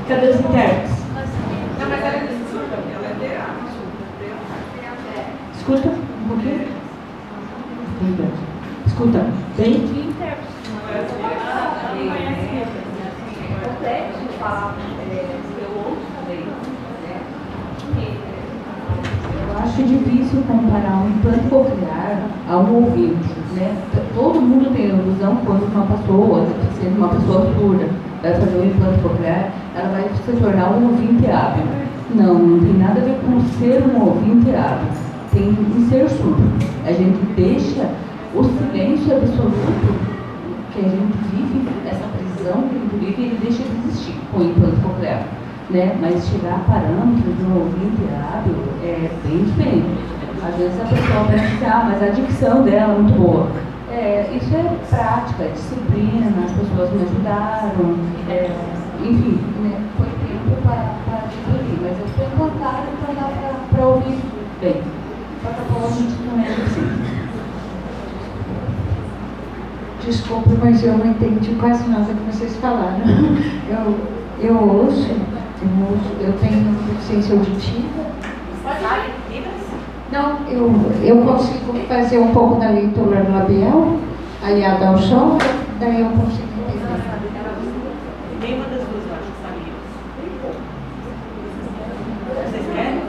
Cadê os intérpretes? Não, mas ela é surda, ela é DA. Escuta um pouquinho. Escuta. Bem? Complexo falar, eu ouço também, né? Eu acho difícil comparar um implante coclear a um ouvido, né? Todo mundo tem a ilusão quando uma pessoa, sendo uma pessoa surda, vai fazer um implante coclear, ela vai se tornar um ouvinte hábil. Não, não tem nada a ver com ser um ouvinte hábil. Tem em ser surdo. A gente deixa o silêncio absoluto que a gente vive, essa prisão que a gente vive, ele deixa de existir com o implante coclear. Né? Mas chegar a parâmetros de um ouvinte hábil é bem diferente. Às vezes a pessoa pensa assim, mas a dicção dela é muito boa. Isso é prática, é disciplina, as pessoas me ajudaram, enfim, né? Foi tempo para adquirir, mas eu estou encantada, então dá para ouvir bem. Só que a gente não é assim. Desculpe, mas eu não entendi quase nada que vocês falaram. Eu ouço, eu tenho deficiência auditiva. Não, eu consigo fazer um pouco da leitura labial, aliada ao som, daí eu consigo entender. Nenhuma das duas eu acho que sabia. Vocês querem?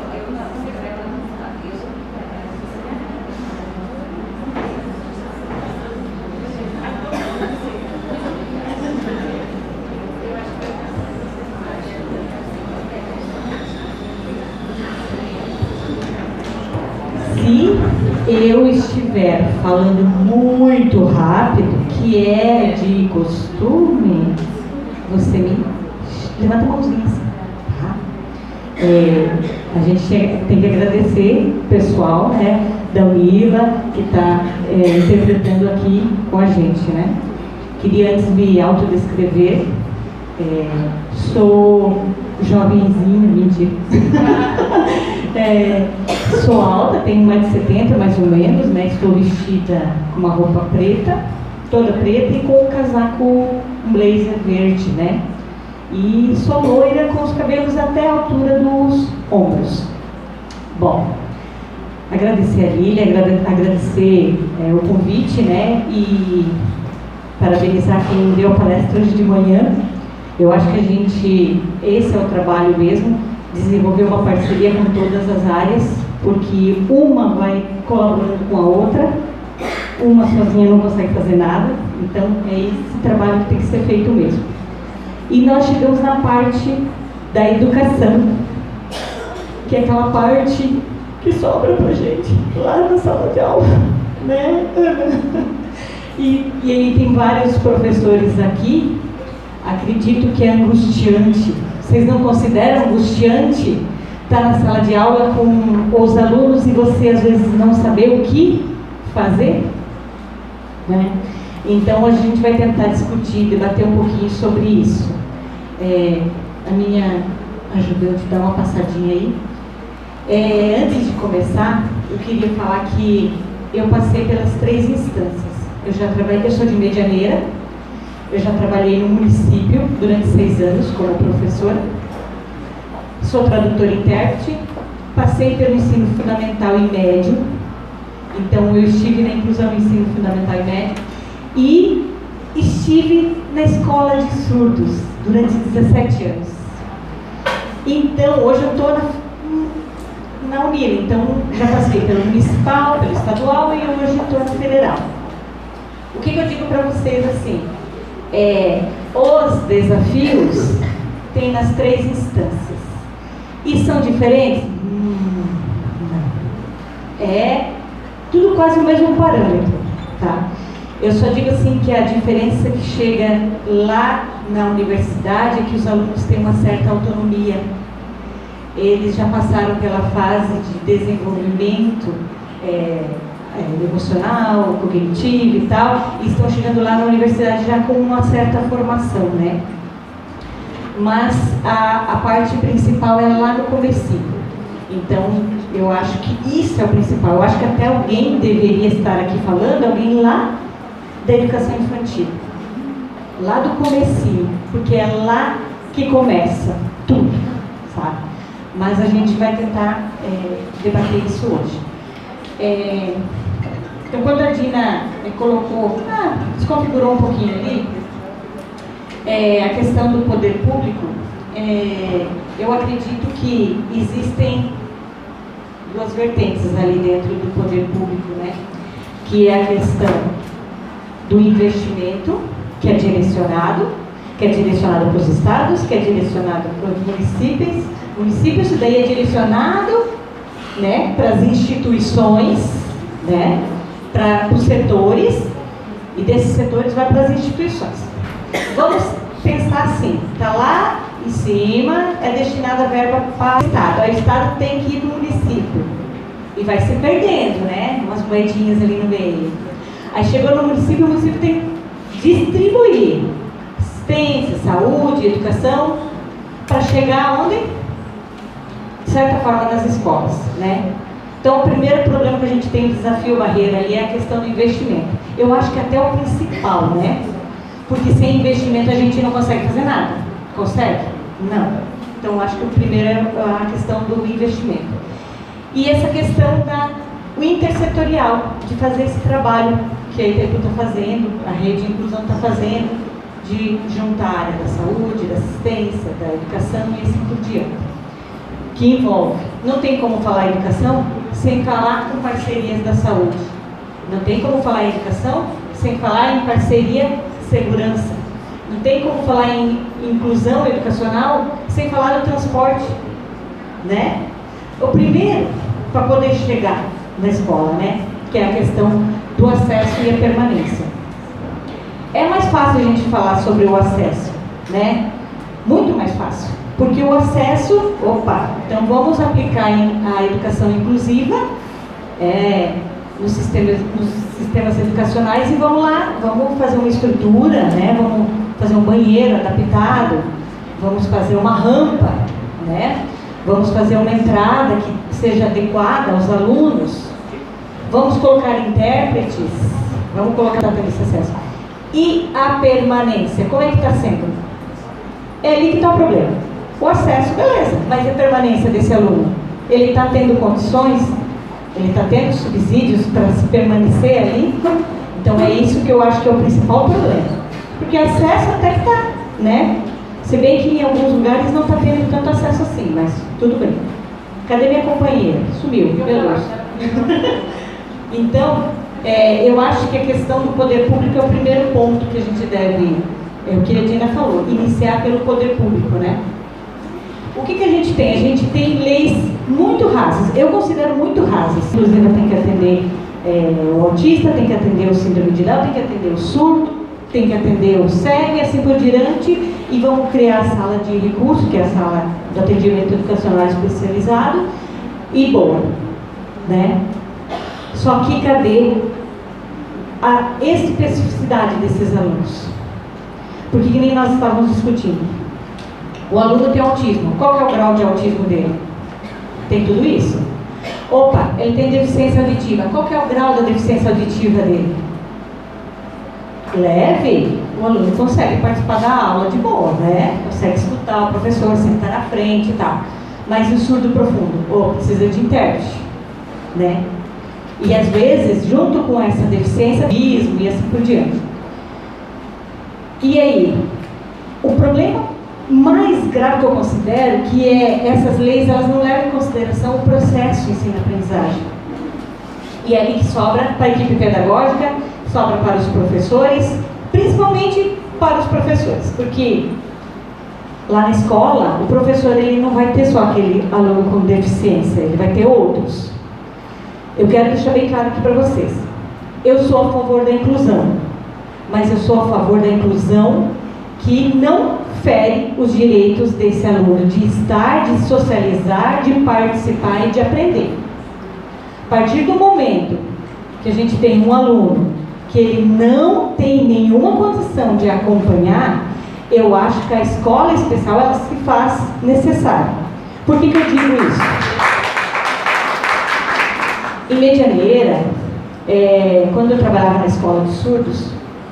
Se eu estiver falando muito rápido, que é de costume, você me levanta a mãozinha assim, tá? A gente tem que agradecer o pessoal, né, da Unila, que está interpretando aqui com a gente, né? Queria antes me autodescrever. Sou jovenzinha, mentira. Sou alta, tenho 1,70 m mais ou menos, né? Estou vestida com uma roupa preta, toda preta e com um casaco, um blazer verde, né? E sou loira com os cabelos até a altura dos ombros. Bom, agradecer a Lília, agradecer o convite, né? E parabenizar quem deu a palestra hoje de manhã. Eu acho que esse é o trabalho mesmo, desenvolver uma parceria com todas as áreas, porque uma vai colaborando com a outra, uma sozinha não consegue fazer nada, então é esse trabalho que tem que ser feito mesmo. E nós chegamos na parte da educação, que é aquela parte que sobra pra gente, lá na sala de aula, né, Ana? E aí tem vários professores aqui. Acredito que é angustiante. Vocês não consideram angustiante estar na sala de aula com os alunos e você às vezes não saber o que fazer? Né? Então a gente vai tentar discutir, debater um pouquinho sobre isso. A minha ajudante dá uma passadinha aí. Antes de começar, eu queria falar que eu passei pelas 3 instâncias. Eu sou de Medianeira. Eu já trabalhei no município durante 6 anos como professora. Sou tradutora e intérprete. Passei pelo ensino fundamental e médio. Então, eu estive na inclusão do ensino fundamental e médio. E estive na escola de surdos durante 17 anos. Então, hoje eu estou na Unila. Então, já passei pelo municipal, pelo estadual e hoje estou na federal. O que eu digo para vocês assim? Os desafios tem nas 3 instâncias. E são diferentes? Não. É tudo quase o mesmo parâmetro, tá? Eu só digo assim que a diferença que chega lá na universidade é que os alunos têm uma certa autonomia. Eles já passaram pela fase de desenvolvimento emocional, cognitivo e tal, e estão chegando lá na universidade já com uma certa formação, né? Mas a parte principal é lá no comecinho. Então, eu acho que isso é o principal. Eu acho que até alguém deveria estar aqui falando, alguém lá da educação infantil. Lá do comecinho, porque é lá que começa tudo, sabe? Mas a gente vai tentar debater isso hoje. Então, quando a Dina colocou, desconfigurou um pouquinho ali, a questão do poder público, eu acredito que existem duas vertentes ali dentro do poder público, né? Que é a questão do investimento, que é direcionado para os estados, que é direcionado para os municípios, isso daí é direcionado, né, para as instituições, né, para os setores, e desses setores vai para as instituições. Vamos pensar assim, está lá em cima, é destinada a verba para o Estado. Aí o Estado tem que ir para o município. E vai se perdendo, né? Umas moedinhas ali no meio. Aí chegou no município, o município tem que distribuir assistência, saúde, educação, para chegar onde? De certa forma, nas escolas, né? Então, o primeiro problema que a gente tem, desafio barreira ali, é a questão do investimento. Eu acho que até o principal, né? Porque sem investimento a gente não consegue fazer nada. Consegue? Não. Então, eu acho que o primeiro é a questão do investimento. E essa questão do intersetorial, de fazer esse trabalho que a ITEPU está fazendo, a Rede de Inclusão está fazendo, de juntar a área da saúde, da assistência, da educação e assim por diante. Que envolve, não tem como falar em educação sem falar com parcerias da saúde. Não tem como falar em educação sem falar em parceria segurança. Não tem como falar em inclusão educacional sem falar no transporte, né? O primeiro, para poder chegar na escola, né? Que é a questão do acesso e a permanência. É mais fácil a gente falar sobre o acesso, né? Muito mais fácil. Porque o acesso, então vamos aplicar a educação inclusiva nos sistemas educacionais e vamos lá, vamos fazer uma estrutura, né? Vamos fazer um banheiro adaptado, vamos fazer uma rampa, né? Vamos fazer uma entrada que seja adequada aos alunos, vamos colocar intérpretes, vamos colocar esse acesso. E a permanência, como é que está sendo? É ali que está o problema. O acesso, beleza, mas a permanência desse aluno? Ele está tendo condições? Ele está tendo subsídios para se permanecer ali? Então é isso que eu acho que é o principal problema. Porque acesso até que está, né? Se bem que em alguns lugares não está tendo tanto acesso assim, mas tudo bem. Cadê minha companheira? Sumiu, beleza. Então, eu acho que a questão do poder público é o primeiro ponto que a gente deve, o que a Dina falou, iniciar pelo poder público, né? O que a gente tem? A gente tem leis muito rasas, eu considero muito rasas. Inclusive, tem que atender o autista, tem que atender o síndrome de Down, tem que atender o surdo, tem que atender o cego e assim por diante. E vamos criar a sala de recurso, que é a sala de atendimento educacional especializado, e boa, né? Só que cadê a especificidade desses alunos? Porque que nem nós estávamos discutindo. O aluno tem autismo. Qual que é o grau de autismo dele? Tem tudo isso. Ele tem deficiência auditiva. Qual que é o grau da deficiência auditiva dele? Leve. O aluno consegue participar da aula de boa, né? Consegue escutar o professor, sentar na frente e tal. Mas o surdo profundo, precisa de intérprete, né? E às vezes, junto com essa deficiência, autismo e assim por diante. E aí, o problema mais grave que eu considero que essas leis, elas não levam em consideração o processo de ensino-aprendizagem. E é ali que sobra para a equipe pedagógica, sobra para os professores, principalmente para os professores, porque lá na escola, o professor ele não vai ter só aquele aluno com deficiência, ele vai ter outros. Eu quero deixar bem claro aqui para vocês. Eu sou a favor da inclusão, mas eu sou a favor da inclusão que não fere os direitos desse aluno de estar, de socializar, de participar e de aprender. A partir do momento que a gente tem um aluno que ele não tem nenhuma condição de acompanhar, eu acho que a escola especial ela se faz necessária. Por que eu digo isso? Em Medianeira, quando eu trabalhava na escola de surdos,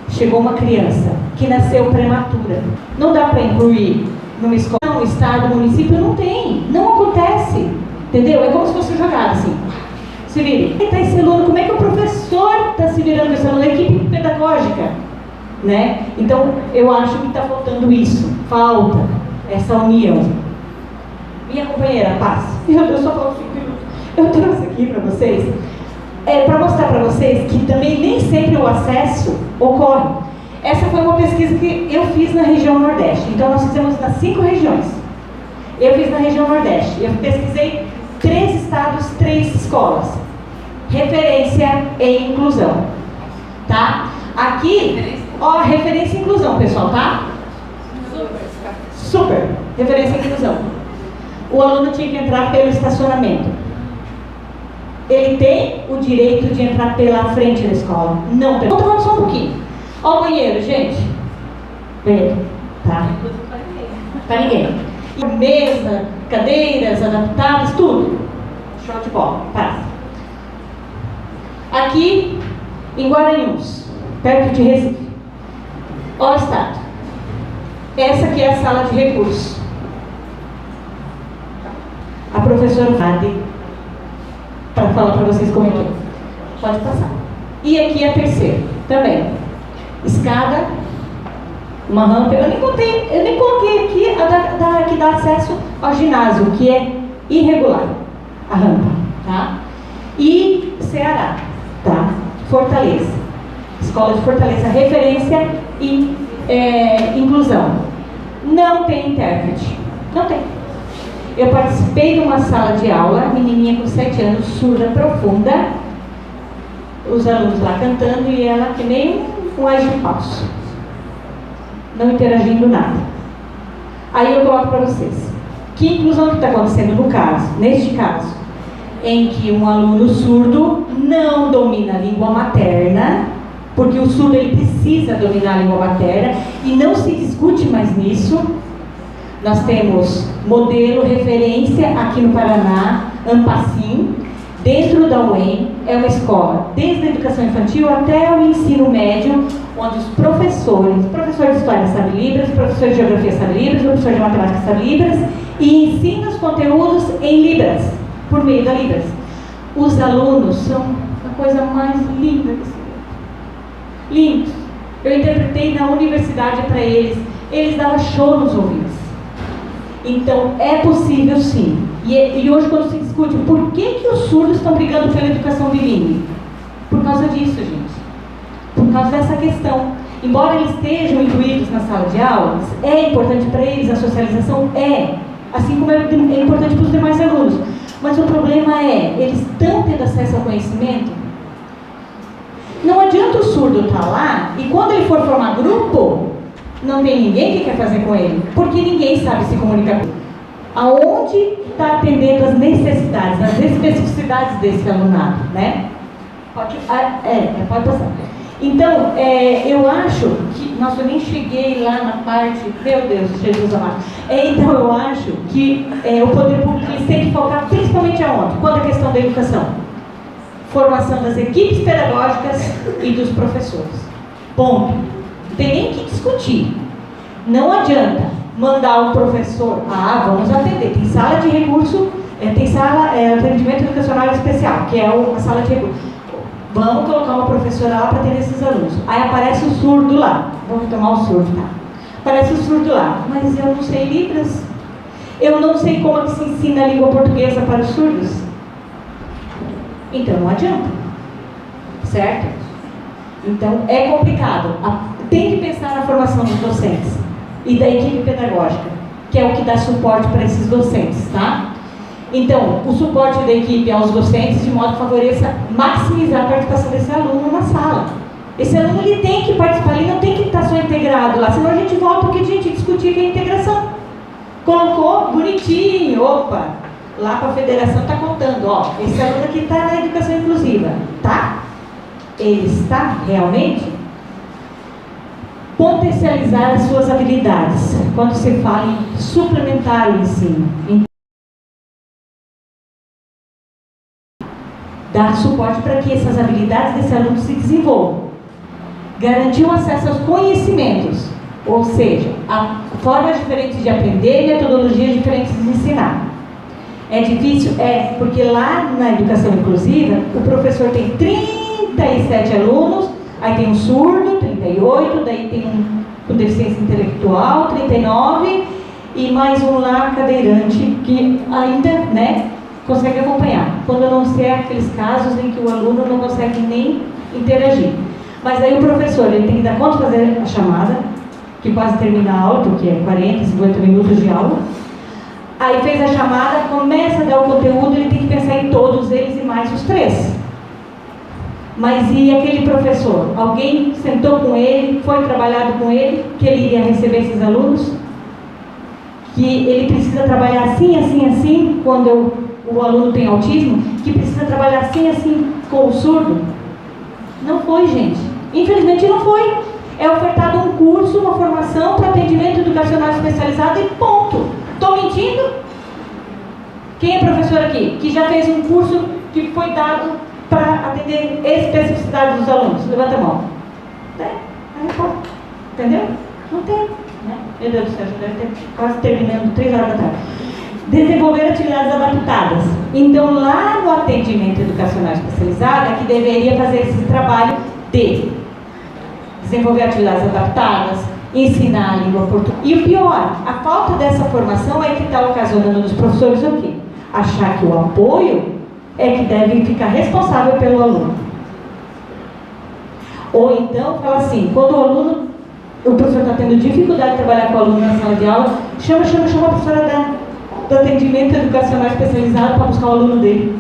chegou uma criança que nasceu prematura. Não dá para incluir numa escola, no estado, no município, não tem. Não acontece. Entendeu? É como se fosse jogado assim. Se vira. Está esse aluno, como é que o professor está se virando com esse aluno? A equipe pedagógica. Né? Então, eu acho que está faltando isso. Falta essa união. Minha companheira, Paz. Eu só falo 5 minutos. Eu trouxe aqui para vocês, para mostrar para vocês que também nem sempre o acesso ocorre. Essa foi uma pesquisa que eu fiz na região Nordeste. Então, nós fizemos nas 5 regiões. Eu fiz na região Nordeste. Eu pesquisei 3 estados, 3 escolas. Referência em inclusão. Tá? Aqui, ó, referência em inclusão, pessoal, tá? Super. Referência em inclusão. O aluno tinha que entrar pelo estacionamento. Ele tem o direito de entrar pela frente da escola. Não, vamos tomar só um pouquinho. Ó o banheiro, gente. Banheiro. Tá? Pra ninguém. Mesa, cadeiras adaptadas, tudo. Show de bola. Passa. Aqui, em Guaranhuns, perto de Recife. Ó o estado. Essa aqui é a sala de recursos. A professora Fade, para falar para vocês como é que é. Pode passar. E aqui a terceira, também. Escada, uma rampa. Eu nem coloquei aqui a que dá acesso ao ginásio, que é irregular, a rampa, tá? E Ceará, tá? Fortaleza. Escola de Fortaleza, referência e inclusão. Não tem intérprete. Não tem. Eu participei de uma sala de aula, menininha com 7 anos, surda profunda, os alunos lá cantando e ela que nem um ágil falso, não interagindo nada. Aí eu coloco para vocês, que inclusão que está acontecendo no caso, neste caso, em que um aluno surdo não domina a língua materna, porque o surdo ele precisa dominar a língua materna e não se discute mais nisso. Nós temos modelo, referência aqui no Paraná, Ampacim, dentro da UEM, é uma escola desde a educação infantil até o ensino médio, onde os professor de História sabe Libras, professor de Geografia sabe Libras, professor de Matemática sabe Libras, e ensina os conteúdos em Libras, por meio da Libras. Os alunos são a coisa mais linda que se vê. Lindos. Eu interpretei na universidade para eles, eles davam show nos ouvidos. Então, é possível sim. E hoje, quando se discute por que os surdos estão brigando pela educação bilíngue? Por causa disso, gente. Por causa dessa questão. Embora eles estejam incluídos na sala de aulas, é importante para eles, a socialização é. Assim como é importante para os demais alunos. Mas o problema é, eles estão tendo acesso ao conhecimento? Não adianta o surdo estar lá e quando ele for formar grupo, não tem ninguém que quer fazer com ele, porque ninguém sabe se comunicar. Aonde está atendendo as necessidades, as especificidades desse alunado, né? Pode passar. Então, eu acho que... Nossa, eu nem cheguei lá na parte... Meu Deus, Jesus amado. Então, eu acho que o poder público eles tem que focar principalmente aonde? Quando a questão da educação. Formação das equipes pedagógicas e dos professores. Ponto. Não tem nem que discutir. Não adianta mandar o professor, vamos atender, tem sala de recurso, tem sala, atendimento educacional especial, que é a sala de recurso. Vamos colocar uma professora lá para atender esses alunos. Aí aparece o surdo lá, vamos tomar o surdo, tá? Aparece o surdo lá, mas eu não sei Libras, eu não sei como é que se ensina a língua portuguesa para os surdos. Então não adianta, certo? Então é complicado. Tem que pensar na formação dos docentes e da equipe pedagógica, que é o que dá suporte para esses docentes, tá? Então, o suporte da equipe aos docentes de modo que favoreça maximizar a participação desse aluno na sala. Esse aluno ele tem que participar, ele não tem que estar só integrado lá, senão a gente volta porque a gente discutir que é integração. Colocou bonitinho, opa, lá para a federação está contando, ó, esse aluno aqui está na educação inclusiva, tá? Ele está realmente potencializar as suas habilidades, quando se fala em suplementar o ensino, dar suporte para que essas habilidades desse aluno se desenvolvam, garantir o acesso aos conhecimentos, Ou seja, há formas diferentes de aprender e metodologias diferentes de ensinar. É difícil? É, porque lá na educação inclusiva, o professor tem 37 alunos, aí tem um surdo, 38, daí tem um com deficiência intelectual, 39, e mais um lá cadeirante, que ainda, né, consegue acompanhar. Quando não ser aqueles casos em que o aluno não consegue nem interagir. Mas aí o professor, ele tem que dar conta de fazer a chamada, que quase termina a aula, porque é 40, 50 minutos de aula. Aí fez a chamada, começa a dar o conteúdo, ele tem que pensar em todos eles e mais os 3. Mas e aquele professor? Alguém sentou com ele, foi trabalhado com ele, que ele iria receber esses alunos? Que ele precisa trabalhar assim, assim, assim, quando o aluno tem autismo? Que precisa trabalhar assim, assim, com o surdo? Não foi, gente. Infelizmente não foi. É ofertado um curso, uma formação para atendimento educacional especializado e ponto. Estou mentindo? Quem é professor aqui? Que já fez um curso que foi dado para atender especificidade dos alunos? Levanta a mão. Tem? Entendeu? Não tem. Né? Meu Deus do céu, já deve ter quase terminando 3 horas da tarde. Desenvolver atividades adaptadas. Então, lá no atendimento educacional especializado, é que deveria fazer esse trabalho de desenvolver atividades adaptadas, ensinar a língua portuguesa. E o pior, a falta dessa formação é que está ocasionando nos professores o quê? Achar que o apoio é que deve ficar responsável pelo aluno. Ou então, fala assim, quando o professor está tendo dificuldade de trabalhar com o aluno na sala de aula, chama a professora do atendimento educacional especializado para buscar o aluno dele.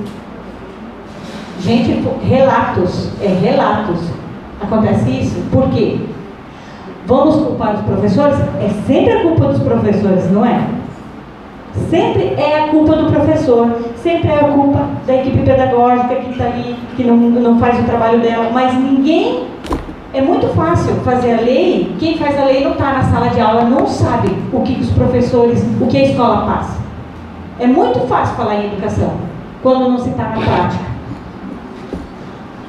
Gente, relatos. Acontece isso. Por quê? Vamos culpar os professores? É sempre a culpa dos professores, não é? Sempre é a culpa do professor, sempre é a culpa da equipe pedagógica que está ali, que não faz o trabalho dela, mas ninguém... É muito fácil fazer a lei, quem faz a lei não está na sala de aula, não sabe o que os professores, o que a escola passa. É muito fácil falar em educação, quando não se está na prática.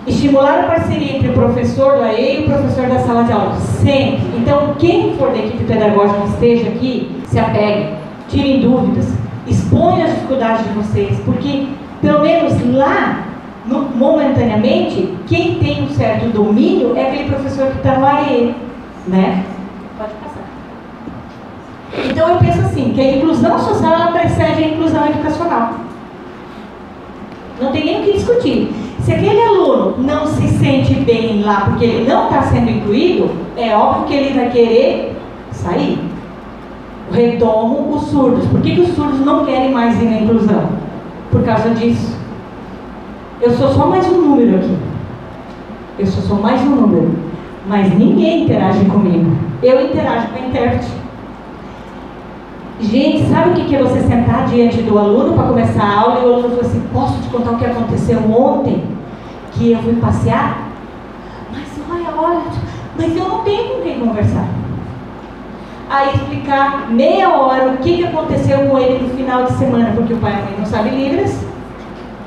Estimular a parceria entre o professor do AE e o professor da sala de aula, sempre. Então, quem for da equipe pedagógica que esteja aqui, se apegue, tirem dúvidas, exponham as dificuldades de vocês, porque, pelo menos lá, momentaneamente, quem tem um certo domínio é aquele professor que está no AE, né? Pode passar. Então, eu penso assim, que a inclusão social, ela precede a inclusão educacional. Não tem nem o que discutir. Se aquele aluno não se sente bem lá porque ele não está sendo incluído, é óbvio que ele vai querer sair. Retomo os surdos. Por que os surdos não querem mais ir na inclusão? Por causa disso. Eu sou só mais um número aqui. Eu sou só mais um número. Mas ninguém interage comigo. Eu interajo com a intérprete. Gente, sabe o que é você sentar diante do aluno para começar a aula e o aluno fala assim, posso te contar o que aconteceu ontem? Que eu fui passear? Olha, mas eu não tenho com quem conversar. Aí explicar meia hora o que aconteceu com ele no final de semana, porque o pai e a mãe não sabem Libras,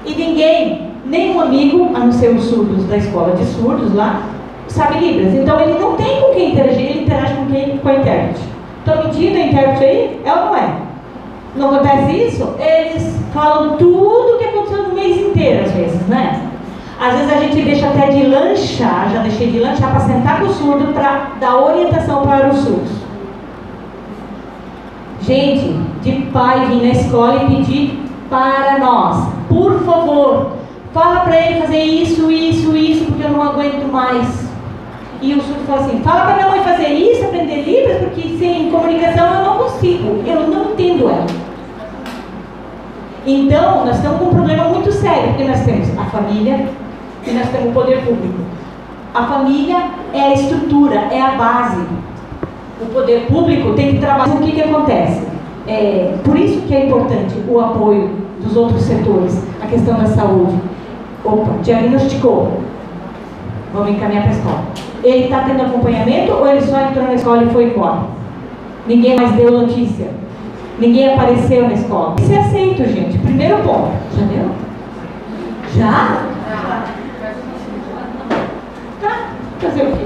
e ninguém, nenhum amigo, a não ser os surdos da escola de surdos lá, sabe Libras. Então ele não tem com quem interagir, ele interage com quem? Com a intérprete. Estou mentindo a intérprete aí? É ou não é? Não acontece isso? Eles falam tudo o que aconteceu no mês inteiro, às vezes, né? Às vezes a gente deixa até de lanchar, já deixei de lanchar para sentar com o surdo para dar orientação para os surdos. Gente, de pai vir na escola e pedir para nós, por favor, fala para ele fazer isso, porque eu não aguento mais. E o surdo fala assim, fala para minha mãe fazer isso, aprender Libras, porque sem comunicação eu não consigo, eu não entendo ela. Então, nós estamos com um problema muito sério, porque nós temos a família e nós temos o poder público. A família é a estrutura, é a base. O poder público tem que trabalhar. O que acontece? Por isso que é importante o apoio dos outros setores, a questão da saúde. Opa, diagnosticou. Vamos encaminhar para a escola. Ele está tendo acompanhamento ou ele só entrou na escola e foi embora? Ninguém mais deu notícia. Ninguém apareceu na escola. Isso é aceito, gente. Primeiro ponto. Já deu? Já? Tá. Fazer o quê?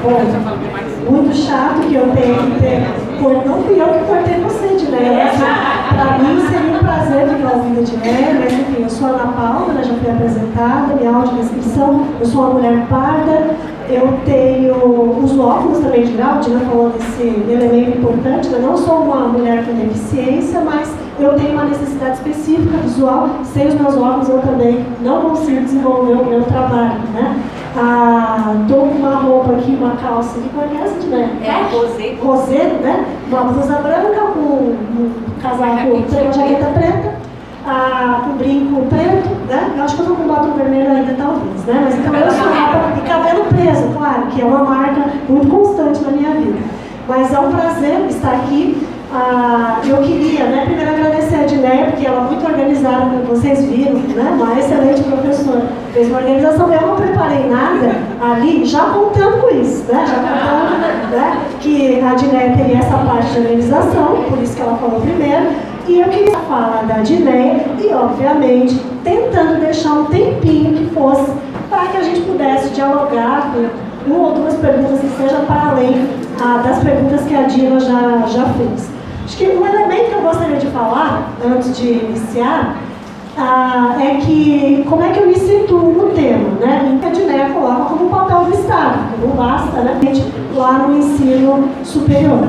Bom, muito chato que eu tenho que ter. Não fui eu que cortei você, Diné. Para mim seria um prazer ficar ouvindo a Diné, mas enfim, eu sou a Ana Paula, né, já fui apresentada, minha audiodescrição, eu sou uma mulher parda, eu tenho os óculos também de grau, a Dina falou desse elemento importante, eu não sou uma mulher com deficiência, mas eu tenho uma necessidade específica visual, sem os meus óculos eu também não consigo desenvolver o meu trabalho, né? Estou com uma roupa aqui, uma calça que conhece, né? Rosé. Rosé, né? Uma blusa branca com um casaco preto, uma jaqueta preta, com brinco preto, né? Eu acho que eu estou com batom vermelho ainda, talvez, né? Mas então eu sou roupa e cabelo preso, claro, que é uma marca muito constante na minha vida. Mas é um prazer estar aqui. Eu queria, né, primeiro agradecer a Dinéia, porque ela é muito organizada, como vocês viram, né, uma excelente professora, fez uma organização. Eu não preparei nada ali, já contando com isso, né, já contando, né, que a Dinéia teria essa parte de organização, por isso que ela falou primeiro, e eu queria falar da Dinéia e, obviamente, tentando deixar um tempinho que fosse para que a gente pudesse dialogar com uma ou duas perguntas que sejam para além das perguntas que a Dina já fez. Acho que um elemento que eu gostaria de falar, antes de iniciar, é que como é que eu me situo no tema, né? A Dinéia coloca como papel do Estado, que não basta, né? Lá no ensino superior.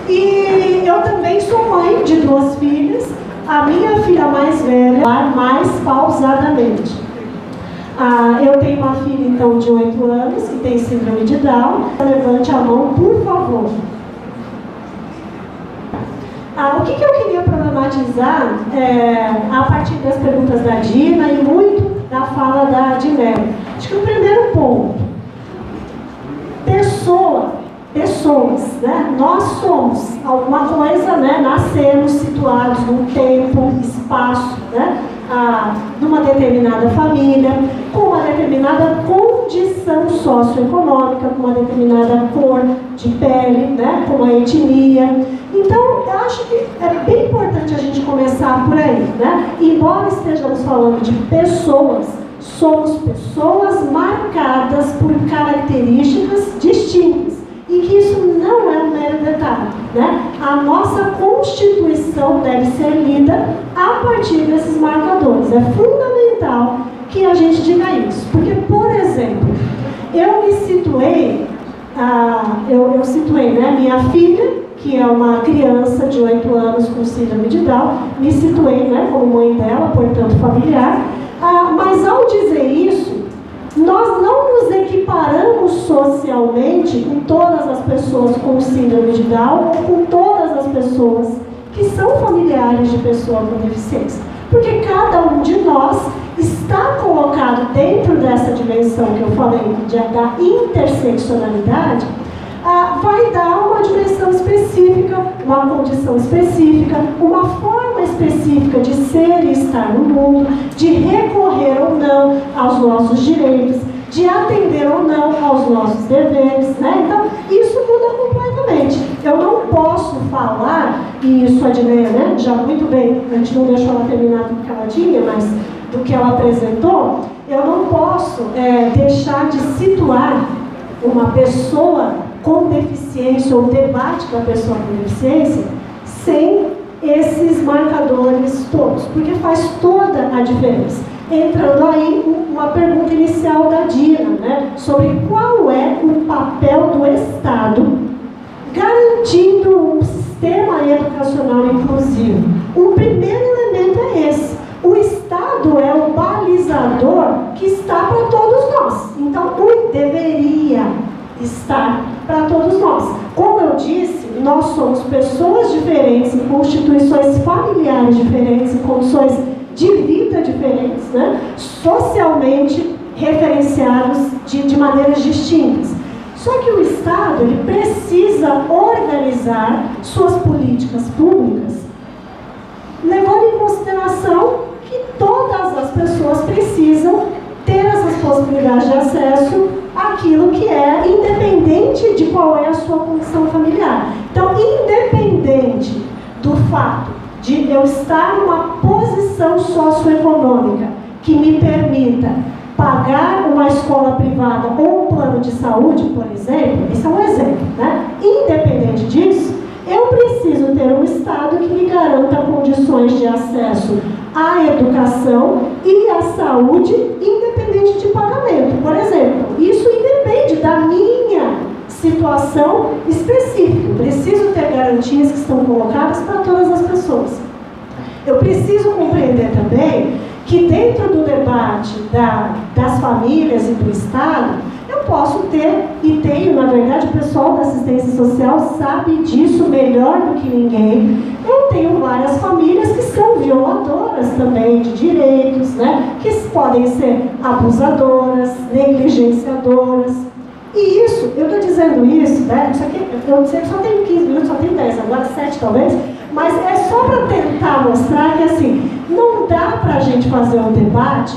E eu também sou mãe de 2 filhas, a minha filha mais velha, mais pausadamente. Eu tenho uma filha, então, de 8 anos, que tem síndrome de Down. Levante a mão, por favor. O que eu queria problematizar a partir das perguntas da Dina e muito da fala da Dinéia. Acho que o primeiro ponto, pessoas, né? Nós somos alguma coisa, né? Nascemos situados num tempo, espaço, né? Numa determinada família, com uma determinada condição socioeconômica, com uma determinada cor de pele, né? Com uma etnia. Então, eu acho que é bem importante a gente começar por aí, né? Embora estejamos falando de pessoas, somos pessoas marcadas por características distintas. E que isso não é um mero detalhe, né? A nossa Constituição deve ser lida a partir desses marcadores. É fundamental que a gente diga isso. Porque, por exemplo, eu me situei, eu situei, né, minha filha, que é uma criança de 8 anos com síndrome de Down, me situei, né, como mãe dela, portanto familiar, mas ao dizer isso, nós não nos equiparamos socialmente com todas as pessoas com síndrome de Down ou com todas as pessoas que são familiares de pessoa com deficiência. Porque cada um de nós está colocado dentro dessa dimensão que eu falei, da interseccionalidade, vai dar uma dimensão específica, uma condição específica, uma forma específica de ser e estar no mundo, de recorrer ou não aos nossos direitos, de atender ou não aos nossos deveres, né? Então, isso muda completamente. Eu não posso falar, e isso a Dinéia, né, já muito bem, a gente não deixou ela terminar do que ela tinha, mas do que ela apresentou, eu não posso deixar de situar uma pessoa com deficiência ou debate da pessoa com deficiência sem esses marcadores todos, porque faz toda a diferença. Entrando aí uma pergunta inicial da Dina, né, sobre qual é o papel do Estado garantindo um sistema educacional inclusivo. O primeiro elemento é esse. O Estado é o balizador que está para todos nós. Então, deveria estar para todos nós. Como eu disse, nós somos pessoas diferentes, em constituições familiares diferentes, em condições de vida diferentes, né? Socialmente referenciados de maneiras distintas. Só que o Estado ele precisa organizar suas políticas públicas, levando em consideração que todas as pessoas precisam ter essas possibilidades de acesso àquilo que é independente de qual é a sua condição familiar. Então, independente do fato de eu estar numa posição socioeconômica que me permita pagar uma escola privada ou um plano de saúde, por exemplo, esse é um exemplo, né? Independente disso, eu preciso ter um Estado que me garanta condições de acesso à educação e à saúde, independente de pagamento. Por exemplo, isso independe da minha situação específica. Eu preciso ter garantias que estão colocadas para todas as pessoas. Eu preciso compreender também que dentro do debate das famílias e do Estado, eu posso ter, e tenho, na verdade, o pessoal da assistência social sabe disso melhor do que ninguém. Eu tenho várias famílias que são violadoras também de direitos, né? Que podem ser abusadoras, negligenciadoras. E isso, eu estou dizendo isso, né? Isso aqui, eu não sei que só tem 15 minutos, só tem 10, agora 7 talvez, mas é só para tentar mostrar que, assim, não dá para a gente fazer um debate,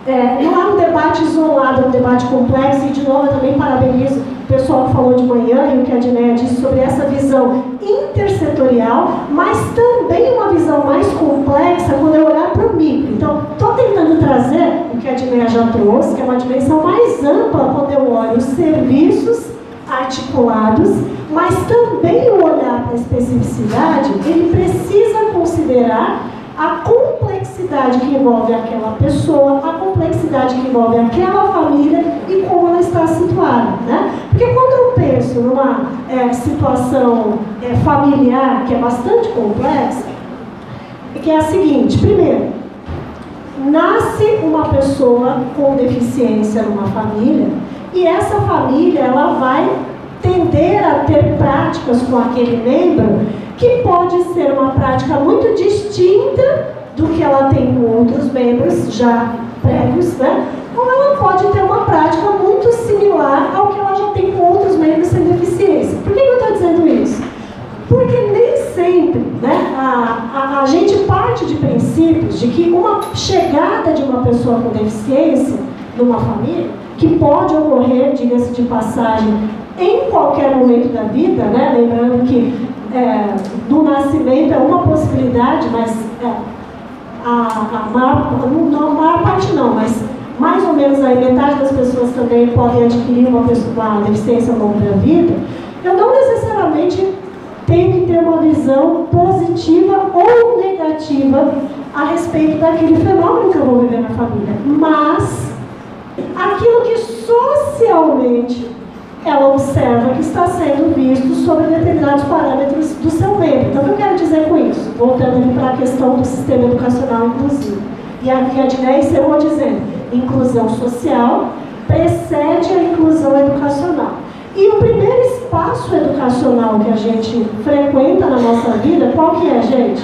não é um debate isolado, é um debate complexo, e de novo eu também parabenizo o pessoal que falou de manhã e o que a Dinéia disse sobre essa visão intersetorial, mas também uma visão mais complexa quando eu olhar para o micro. Então, estou tentando trazer o que a Dinéia já trouxe, que é uma dimensão mais ampla quando eu olho os serviços articulados, mas também o olhar para a especificidade, ele precisa considerar a complexidade que envolve aquela pessoa, a complexidade que envolve aquela família e como ela está situada, né? Porque quando eu penso numa situação familiar que é bastante complexa, que é a seguinte: primeiro, nasce uma pessoa com deficiência numa família e essa família ela vai tender a ter práticas com aquele membro que pode ser uma prática muito distinta do que ela tem com outros membros já prévios, né? Ou ela pode ter uma prática muito similar ao que ela já tem com outros membros sem deficiência. Por que eu estou dizendo isso? Porque nem sempre, né, a gente parte de princípios de que uma chegada de uma pessoa com deficiência numa família, que pode ocorrer, diga-se de passagem, em qualquer momento da vida, né? Lembrando que do nascimento é uma possibilidade, mas a maior parte não, mas mais ou menos aí metade das pessoas também podem adquirir uma deficiência ao longo da vida. Eu não necessariamente tenho que ter uma visão positiva ou negativa a respeito daquele fenômeno que eu vou viver na família, mas aquilo que socialmente ela observa que está sendo visto sobre determinados parâmetros do seu membro. Então, o que eu quero dizer com isso? Voltando aqui para a questão do sistema educacional inclusivo. E aqui a Dinéia encerrou dizendo: inclusão social precede a inclusão educacional. E o primeiro espaço educacional que a gente frequenta na nossa vida, qual que é, gente?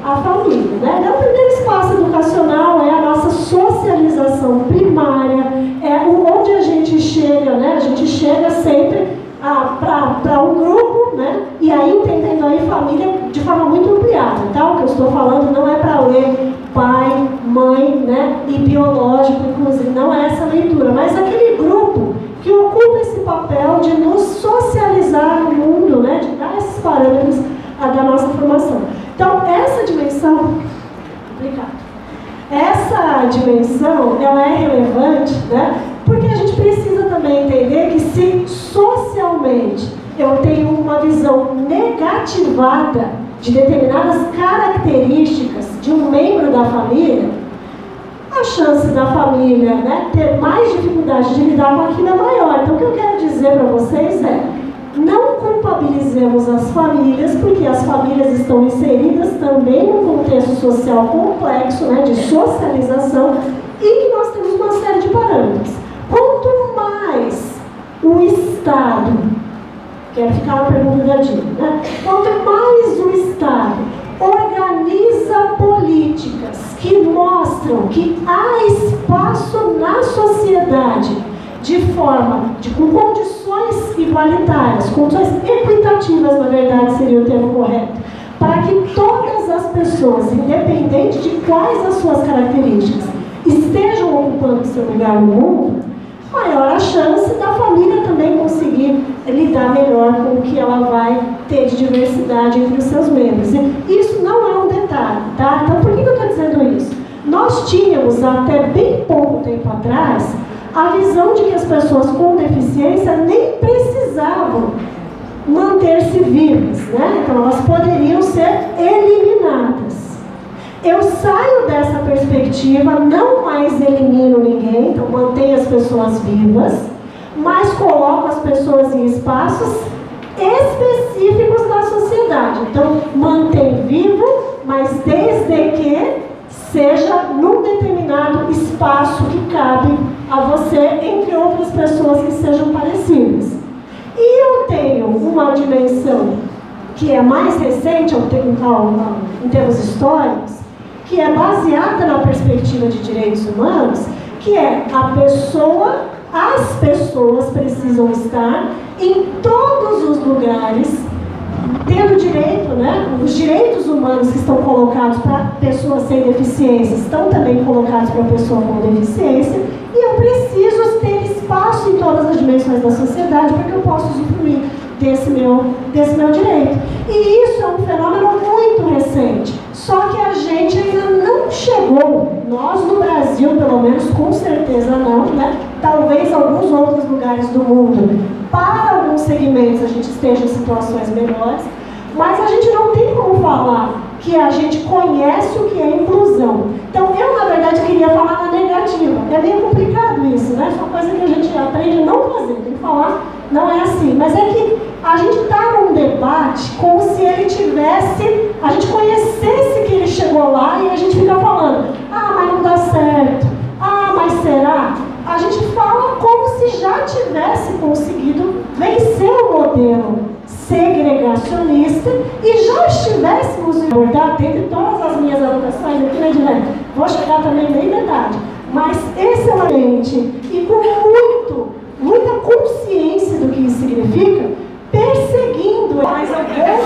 A família, né? O primeiro espaço educacional é a nossa socialização primária, é onde a gente chega, né? A gente chega sempre para um grupo, né? E aí entendendo aí família de forma muito ampliada, tá? O que eu estou falando não é para ler pai, mãe, né? E biológico, inclusive, não é essa leitura, mas aquele grupo que ocupa esse papel de nos socializar no mundo, né? De dar esses parâmetros da nossa formação. Então, essa dimensão, ela é relevante, né? Porque a gente precisa também entender que se socialmente eu tenho uma visão negativada de determinadas características de um membro da família, a chance da família, né, ter mais dificuldade de lidar com aquilo é maior. Então, o que eu quero dizer para vocês é: não culpabilizemos as famílias, porque as famílias estão inseridas também num contexto social complexo, né, de socialização, e que nós temos uma série de parâmetros. Quanto mais o Estado, quero ficar na pergunta da Dina, né? Quanto mais o Estado organiza políticas que mostram que há espaço na sociedade com condições igualitárias, condições equitativas, na verdade seria o termo correto, para que todas as pessoas, independente de quais as suas características, estejam ocupando seu lugar no mundo, maior a chance da família também conseguir lidar melhor com o que ela vai ter de diversidade entre os seus membros. E isso não é um detalhe, tá? Então, por que eu estou dizendo isso? Nós nós tínhamos, até bem pouco tempo atrás, a visão de que as pessoas com deficiência nem precisavam manter-se vivas, né? Então elas poderiam ser eliminadas. Eu saio dessa perspectiva, não mais elimino ninguém, então mantenho as pessoas vivas, mas coloco as pessoas em espaços específicos da sociedade. Então, mantém vivo, mas desde que seja num determinado espaço que cabe a você, entre outras pessoas que sejam parecidas. E eu tenho uma dimensão que é mais recente em termos históricos, que é baseada na perspectiva de direitos humanos, que é as pessoas precisam estar em todos os lugares, tendo direito, né? Os direitos humanos que estão colocados para pessoas sem deficiência estão também colocados para pessoa com deficiência, e eu preciso ter espaço em todas as dimensões da sociedade para que eu possa usufruir desse meu direito. E isso é um fenômeno muito recente, só que a gente ainda não chegou, nós no Brasil pelo menos, com certeza não, né? Talvez alguns outros lugares do mundo, para alguns segmentos a gente esteja em situações melhores, mas a gente não tem como falar que a gente conhece o que é inclusão. Então eu, na verdade, queria falar na negativa. É meio complicado isso, né? É uma coisa que a gente aprende a não fazer, tem que falar, não é assim. Mas é que a gente está num debate como se ele tivesse, a gente conhecesse que ele chegou lá e a gente fica falando, mas não dá certo, mas será? A gente fala como se já tivesse conseguido vencer o modelo segregacionista e já estivéssemos em abordar, tendo todas as minhas anotações aqui, né, Edilene? Vou chegar também bem metade, mas excelente e com muita consciência do que isso significa, perseguindo. Mas eu vou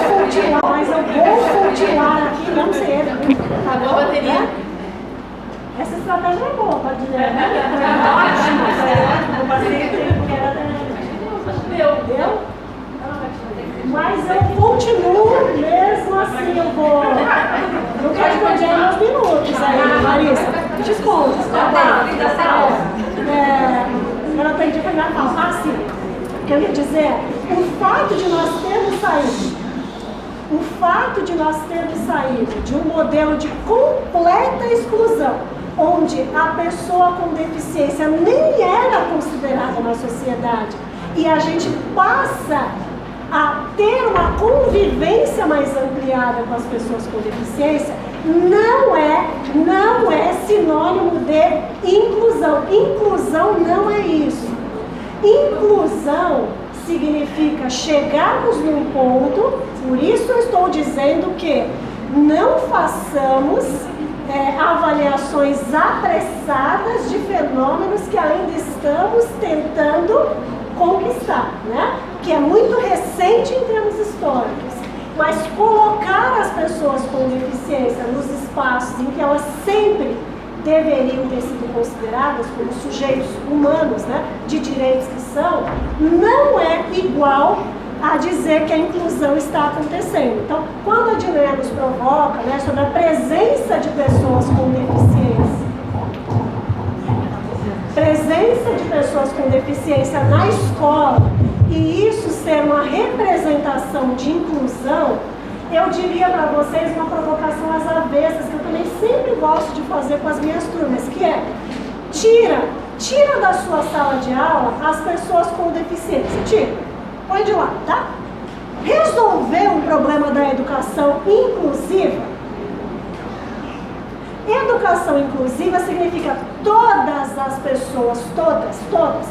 continuar aqui, não sei. Acabou a bateria. Essa estratégia é boa, pode dizer. Ótimo. Eu passei o tempo que era Deu? Mas eu continuo, mesmo assim, eu vou. Não quero perder meus minutos aí, Larissa. Desculpa, tá? Eu não aprendi para minha fala. Assim, quero dizer, o fato de nós termos saído de um modelo de completa exclusão, onde a pessoa com deficiência nem era considerada na sociedade, e a gente passa a ter uma convivência mais ampliada com as pessoas com deficiência, não é sinônimo de inclusão. Inclusão não é isso. Inclusão significa chegarmos num ponto, por isso eu estou dizendo que não façamos avaliações apressadas de fenômenos que ainda estamos tentando conquistar, né? Que é muito recente em termos históricos, mas colocar as pessoas com deficiência nos espaços em que elas sempre deveriam ter sido consideradas como sujeitos humanos, né, de direitos que são, não é igual a dizer que a inclusão está acontecendo. Então, quando a Diné nos provoca, né, sobre a presença de pessoas com deficiência na escola, e isso ser uma representação de inclusão, eu diria para vocês uma provocação às avessas, que eu também sempre gosto de fazer com as minhas turmas, que é, tira da sua sala de aula as pessoas com deficiência, tira, põe de lado, tá? Resolver um problema da educação inclusiva. Educação inclusiva significa todas as pessoas, todas.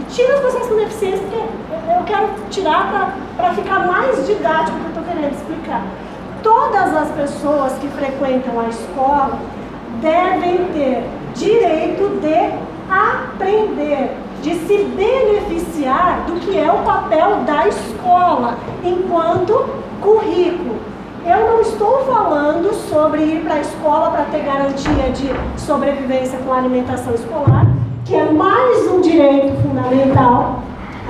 Tira as pessoas com deficiência, porque eu quero tirar para ficar mais didático o que eu estou querendo explicar. Todas as pessoas que frequentam a escola devem ter direito de aprender, de se beneficiar do que é o papel da escola enquanto currículo. Eu não estou falando sobre ir para a escola para ter garantia de sobrevivência com a alimentação escolar, que é mais um direito fundamental.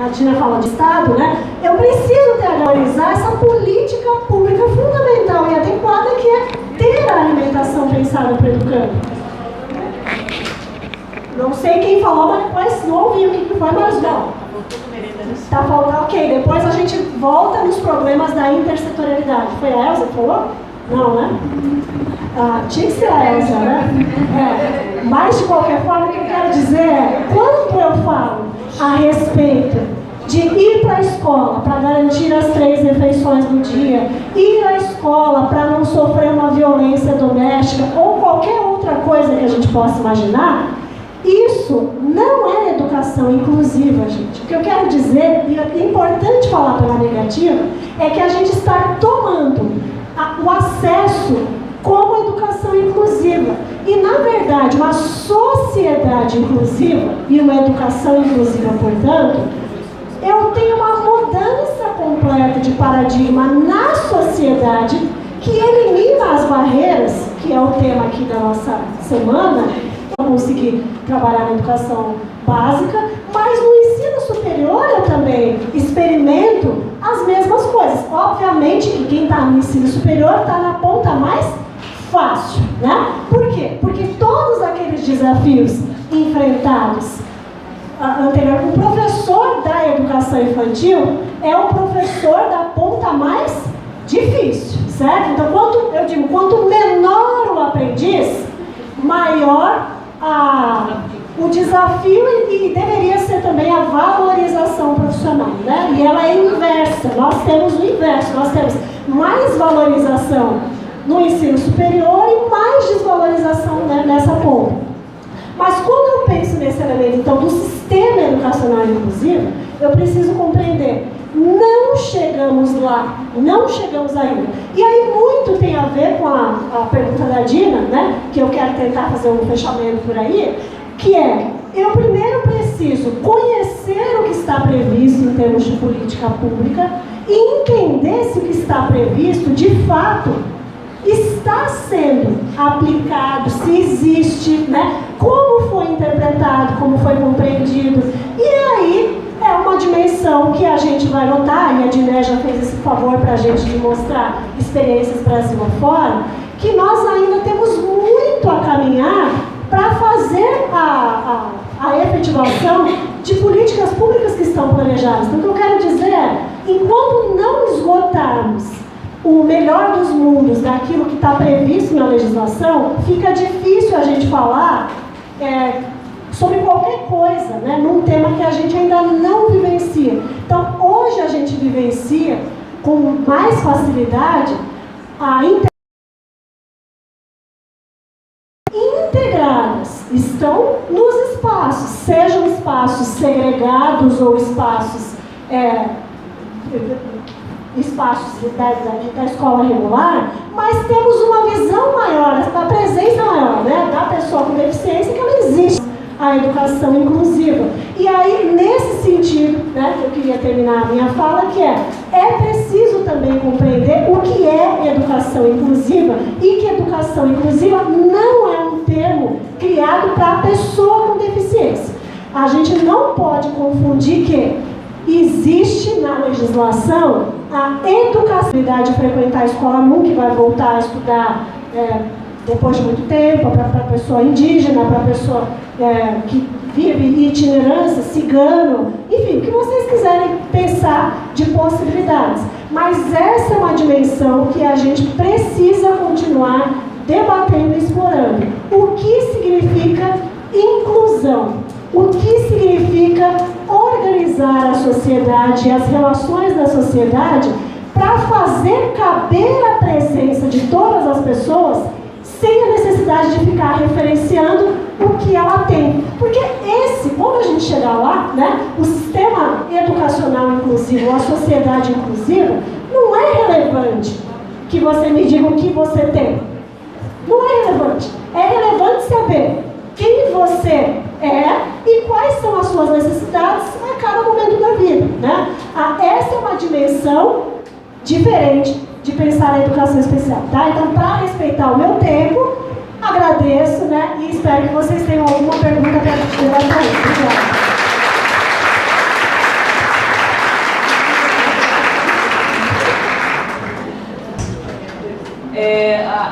A Tina fala de Estado, né? Eu preciso realizar essa política pública fundamental e adequada, que é ter a alimentação pensada para o educando. sei quem falou, mas depois não ouvi o que foi, mas não. Tá faltando, ok. Depois a gente volta nos problemas da intersetorialidade. Foi a Elza que falou? Não, né? Ah, tinha que ser a Elza, né? Mas, de qualquer forma, o que eu quero dizer é, quando eu falo a respeito de ir para a escola para garantir as 3 refeições do dia, ir à escola para não sofrer uma violência doméstica ou qualquer outra coisa que a gente possa imaginar, isso não é educação inclusiva, gente. O que eu quero dizer, e é importante falar pela negativa, é que a gente está tomando o acesso como educação inclusiva. E, na verdade, uma sociedade inclusiva e uma educação inclusiva, portanto, eu tenho uma mudança completa de paradigma na sociedade que elimina as barreiras, que é o tema aqui da nossa semana. Eu consegui trabalhar na educação básica, mas no ensino superior eu também experimento as mesmas coisas. Obviamente que quem está no ensino superior está na ponta mais fácil, né? Por quê? Porque todos aqueles desafios enfrentados anterior, o professor da educação infantil é o professor da ponta mais difícil, certo? Então, quanto menor o aprendiz, maior o desafio e deveria ser também a valorização profissional, né? E ela é inversa, nós temos o inverso, nós temos mais valorização no ensino superior e mais desvalorização, né, nessa ponta. Mas quando eu penso nesse elemento, então, do sistema educacional inclusivo, eu preciso compreender, não chegamos lá, não chegamos ainda. E aí muito tem a ver com a pergunta da Dina, né, que eu quero tentar fazer um fechamento por aí, que é, eu primeiro preciso conhecer o que está previsto em termos de política pública e entender se o que está previsto, de fato, está sendo aplicado, se existe, né? Como foi interpretado, como foi compreendido. E aí é uma dimensão que a gente vai notar, e a Diné já fez esse favor para a gente de mostrar experiências Brasil afora, que nós ainda temos muito a caminhar para fazer a efetivação de políticas públicas que estão planejadas. Então, o que eu quero dizer é, enquanto não esgotarmos o melhor dos mundos daquilo que está previsto na legislação, fica difícil a gente falar sobre qualquer coisa, né, num tema que a gente ainda não vivencia. Então, hoje a gente vivencia com mais facilidade a integradas, estão nos espaços, sejam espaços segregados ou espaços da escola regular, mas temos uma visão maior, a presença maior, né, da pessoa com deficiência, que ela existe, a educação inclusiva. E aí, nesse sentido, né, que eu queria terminar a minha fala, que é preciso também compreender o que é educação inclusiva e que educação inclusiva não é um termo criado para a pessoa com deficiência. A gente não pode confundir que existe na legislação a educação de frequentar a escola nunca vai voltar a estudar depois de muito tempo, para a pessoa indígena, para a pessoa que vive itinerância, cigano, enfim, o que vocês quiserem pensar de possibilidades. Mas essa é uma dimensão que a gente precisa continuar debatendo e explorando. O que significa inclusão? O que significa organizar a sociedade e as relações da sociedade para fazer caber a presença de todas as pessoas sem a necessidade de ficar referenciando o que ela tem. Porque quando a gente chegar lá, né, o sistema educacional inclusivo, a sociedade inclusiva, não é relevante que você me diga o que você tem. Não é relevante. É relevante saber quem você é e quais são as suas necessidades a cada momento da vida, né? Essa é uma dimensão diferente de pensar a educação especial, tá? Então, para respeitar o meu tempo, agradeço, né? E espero que vocês tenham alguma pergunta para levar para isso. Obrigada.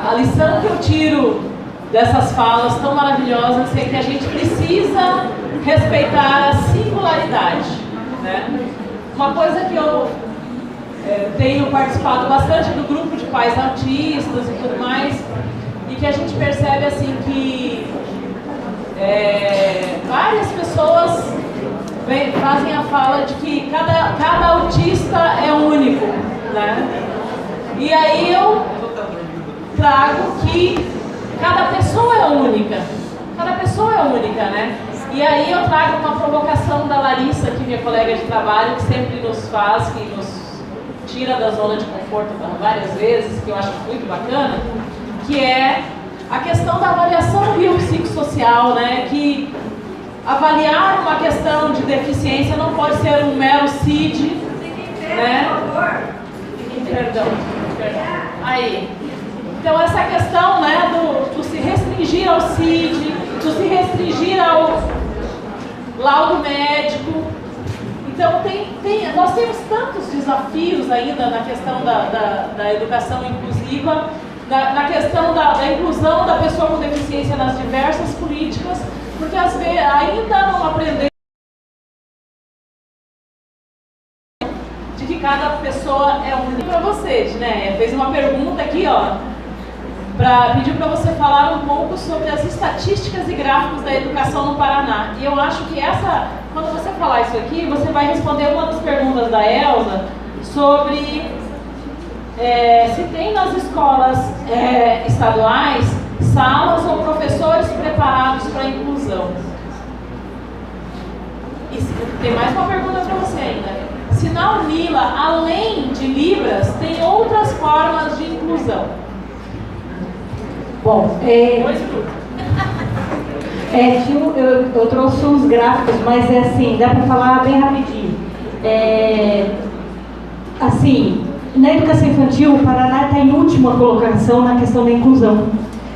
A lição que eu tiro dessas falas tão maravilhosas, é que a gente precisa respeitar a singularidade, né? Uma coisa que eu tenho participado bastante do grupo de pais autistas e tudo mais, e que a gente percebe assim que várias pessoas fazem a fala de que cada autista é único, né? E aí eu trago que cada pessoa é única. Cada pessoa é única, né? E aí eu trago uma provocação da Larissa, que é minha colega de trabalho, que sempre nos faz, que nos tira da zona de conforto várias vezes, que eu acho muito bacana, que é a questão da avaliação biopsicossocial, né? Que avaliar uma questão de deficiência não pode ser um mero CID, né? Perdão. Aí. Então essa questão, né, do se restringir ao CID, do se restringir ao laudo médico. Então nós temos tantos desafios ainda na questão da educação inclusiva, na questão da inclusão da pessoa com deficiência nas diversas políticas, porque às vezes ainda não aprendemos de que cada pessoa é única. Para você, né? Fez uma pergunta aqui, ó, pediu para você falar um pouco sobre as estatísticas e gráficos da educação no Paraná. E eu acho que quando você falar isso aqui, você vai responder uma das perguntas da Elza sobre se tem nas escolas estaduais salas ou professores preparados para a inclusão. E tem mais uma pergunta para você ainda. Se na Unila, além de Libras, tem outras formas de inclusão? Bom, eu trouxe uns gráficos, mas assim, dá para falar bem rapidinho. Assim, na educação infantil, o Paraná está em última colocação na questão da inclusão,